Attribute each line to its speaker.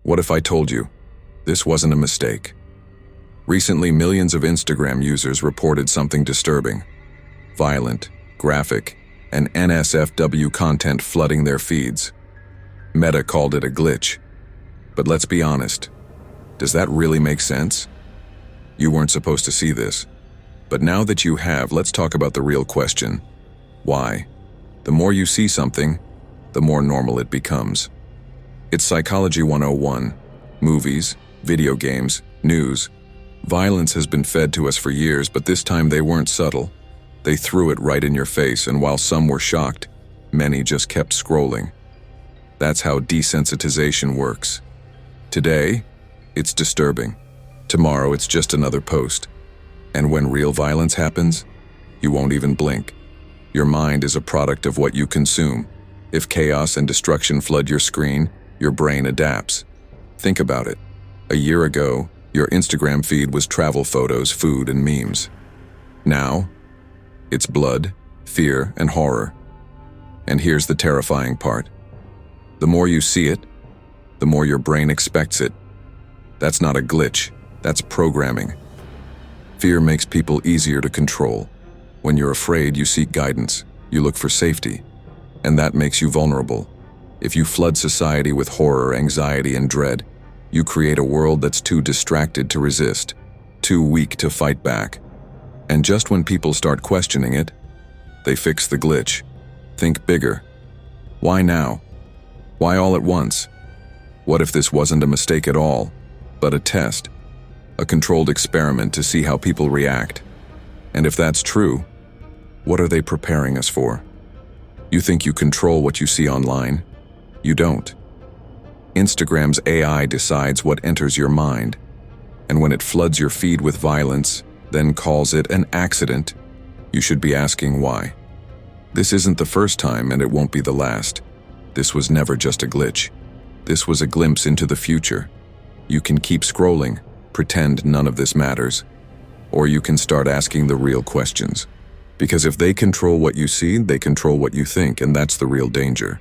Speaker 1: What if I told you this wasn't a mistake? Recently, millions of Instagram users reported something disturbing. Violent, graphic, and NSFW content flooding their feeds. Meta called it a glitch. But let's be honest, does that really make sense? You weren't supposed to see this. But now that you have, let's talk about the real question. Why? The more you see something, the more normal it becomes. It's Psychology 101. Movies, video games, news. Violence has been fed to us for years, but this time they weren't subtle. They threw it right in your face, and while some were shocked, many just kept scrolling. That's how desensitization works. Today, it's disturbing. Tomorrow, it's just another post. And when real violence happens, you won't even blink. Your mind is a product of what you consume. If chaos and destruction flood your screen, your brain adapts. Think about it. A year ago, your Instagram feed was travel photos, food, and memes. Now, it's blood, fear, and horror. And here's the terrifying part. The more you see it, the more your brain expects it. That's not a glitch, that's programming. Fear makes people easier to control. When you're afraid, you seek guidance, you look for safety, and that makes you vulnerable. If you flood society with horror, anxiety, and dread, you create a world that's too distracted to resist, too weak to fight back. And just when people start questioning it, they fix the glitch. Think bigger. Why now? Why all at once? What if this wasn't a mistake at all, but a test? A controlled experiment to see how people react? And if that's true, what are they preparing us for? You think you control what you see online? You don't. Instagram's AI decides what enters your mind, and when it floods your feed with violence, then calls it an accident, you should be asking why. This isn't the first time, and it won't be the last. This was never just a glitch. This was a glimpse into the future. You can keep scrolling, pretend none of this matters, or you can start asking the real questions. Because if they control what you see, they control what you think, and that's the real danger.